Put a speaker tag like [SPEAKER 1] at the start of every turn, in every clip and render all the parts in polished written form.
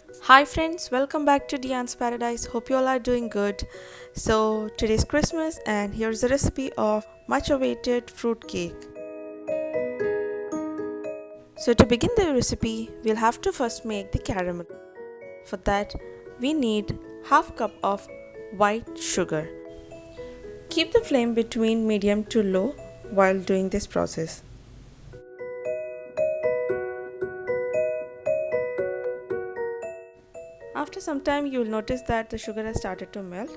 [SPEAKER 1] Hi friends, welcome back to Diane's Paradise. Hope you all are doing good. So today's Christmas and here's the recipe of much awaited fruit cake. So to begin the recipe, we'll have to first make the caramel. For that, we need half cup of white sugar. Keep the flame between medium to low while doing this process. After some time, you will notice that the sugar has started to melt.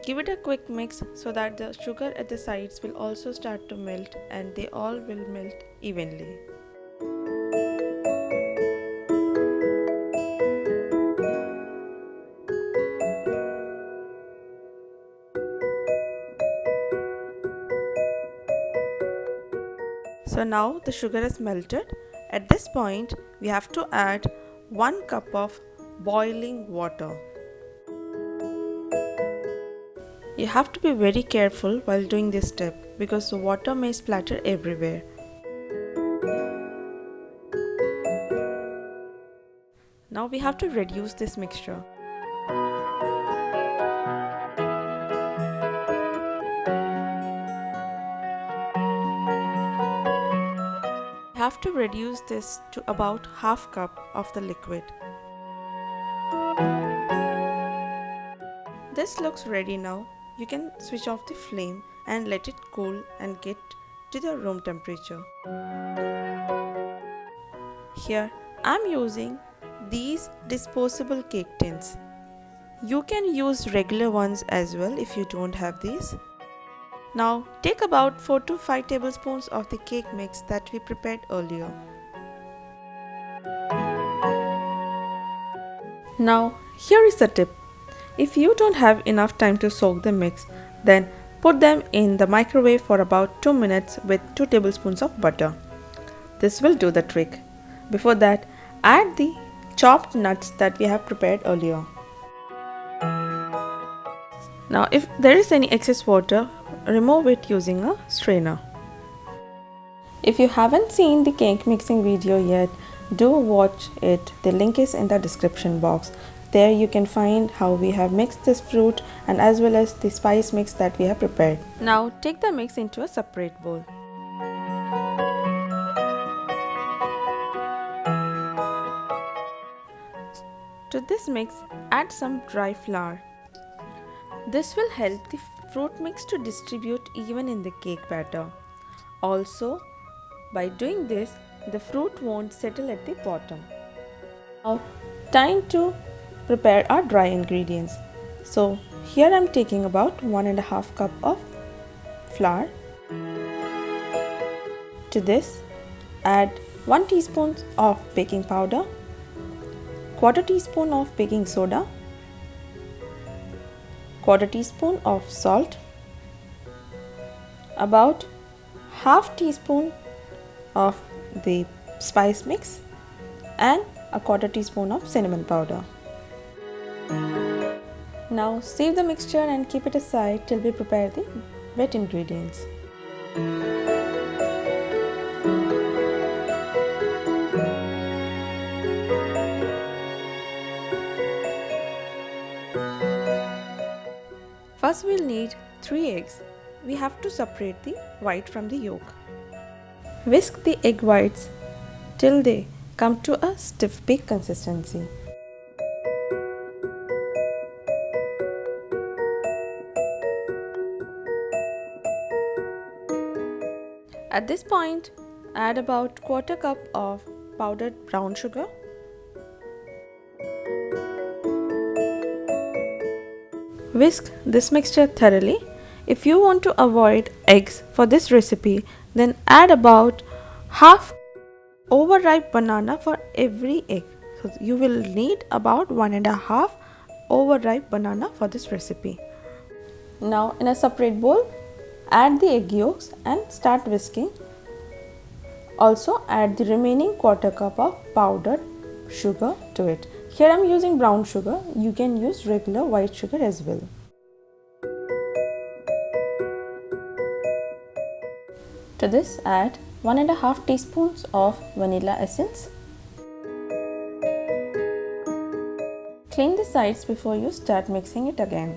[SPEAKER 1] Give it a quick mix so that the sugar at the sides will also start to melt and they all will melt evenly. So now the sugar is melted. At this point, we have to add 1 cup of boiling water. You have to be very careful while doing this step because the water may splatter everywhere. Now we have to reduce this mixture. We have to reduce this to about half cup of the liquid. This looks ready now. You can switch off the flame and let it cool and get to the room temperature. Here I am using these disposable cake tins. You can use regular ones as well if you don't have these. Now take about 4 to 5 tablespoons of the cake mix that we prepared earlier. Now here is the tip. If you don't have enough time to soak the mix, then put them in the microwave for about 2 minutes with 2 tablespoons of butter. This will do the trick. Before that, add the chopped nuts that we have prepared earlier. Now if there is any excess water, remove it using a strainer. If you haven't seen the cake mixing video yet, do watch it. The link is in the description box. There you can find how we have mixed this fruit and as well as the spice mix that we have prepared. Now take the mix into a separate bowl. To this mix, add some dry flour. This will help the fruit mix to distribute even in the cake batter. Also, by doing this, the fruit won't settle at the bottom. Now, time to prepare our dry ingredients. So here I am taking about 1.5 cup of flour. To this, add 1 teaspoon of baking powder, quarter teaspoon of baking soda, quarter teaspoon of salt, about half teaspoon of the spice mix and a quarter teaspoon of cinnamon powder. Now save the mixture and keep it aside till we prepare the wet ingredients. First we'll need 3 eggs. We have to separate the white from the yolk. Whisk the egg whites till they come to a stiff bake consistency. At this point, add about quarter cup of powdered brown sugar. Whisk this mixture thoroughly. If you want to avoid eggs for this recipe, then add about half overripe banana for every egg. So you will need about 1.5 overripe banana for this recipe. Now in a separate bowl, add the egg yolks and start whisking. Also add the remaining quarter cup of powdered sugar to it. Here I am using brown sugar. You can use regular white sugar as well. To this add 1.5 teaspoons of vanilla essence. Clean the sides before you start mixing it again.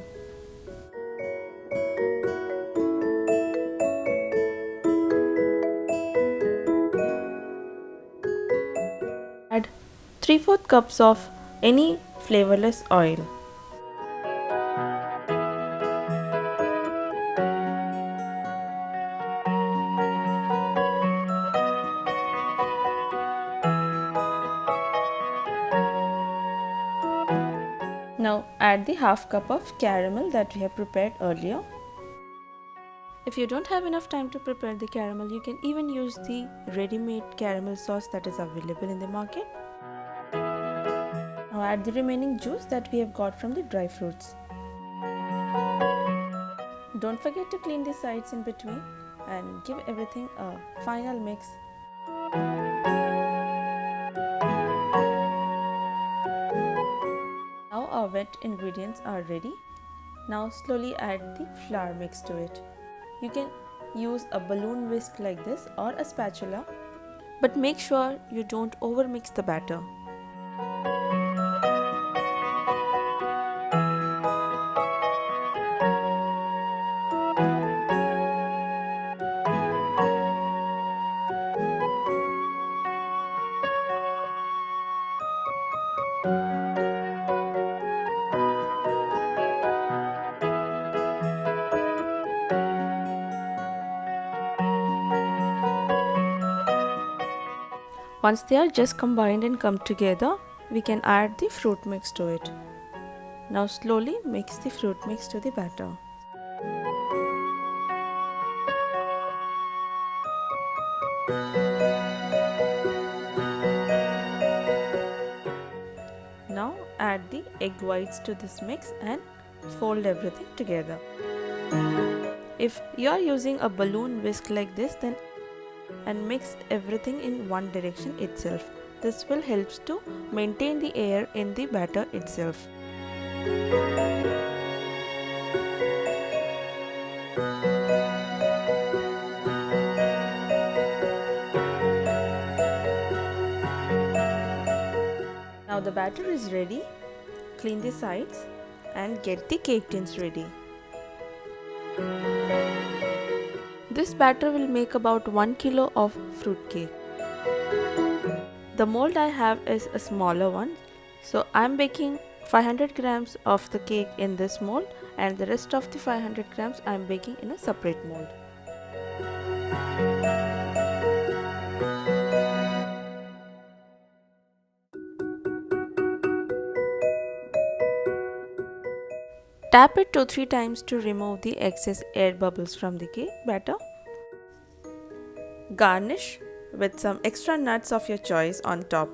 [SPEAKER 1] Add 3/4 cups of any flavorless oil. Now add the half cup of caramel that we have prepared earlier. If you don't have enough time to prepare the caramel, you can even use the ready-made caramel sauce that is available in the market. Now add the remaining juice that we have got from the dry fruits. Don't forget to clean the sides in between and give everything a final mix. Now our wet ingredients are ready. Now slowly add the flour mix to it. You can use a balloon whisk like this or a spatula, but make sure you don't overmix the batter. Once they are just combined and come together, we can add the fruit mix to it. Now slowly mix the fruit mix to the batter. Now add the egg whites to this mix and fold everything together. If you are using a balloon whisk like this, then and mix everything in one direction itself. This will help to maintain the air in the batter itself. Now the batter is ready. Clean the sides and get the cake tins ready. This batter will make about 1 kilo of fruit cake. The mold I have is a smaller one, so I am baking 500 grams of the cake in this mold, and the rest of the 500 grams I am baking in a separate mold. Tap it 2-3 times to remove the excess air bubbles from the cake batter. Garnish with some extra nuts of your choice on top.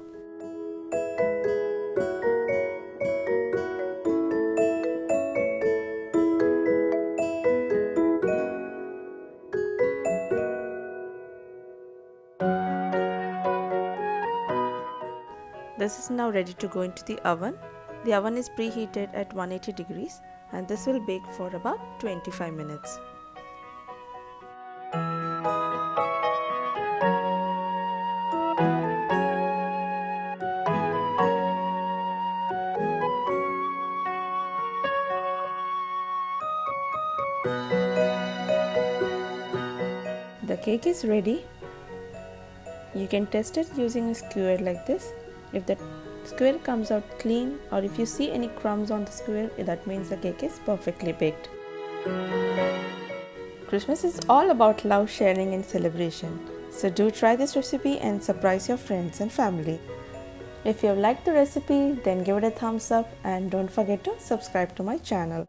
[SPEAKER 1] This is now ready to go into the oven. The oven is preheated at 180 degrees and this will bake for about 25 minutes. The cake is ready. You can test it using a skewer like this. If the square comes out clean or if you see any crumbs on the square, that means the cake is perfectly baked. Christmas is all about love, sharing and celebration. So do try this recipe and surprise your friends and family. If you have liked the recipe, then give it a thumbs up and don't forget to subscribe to my channel.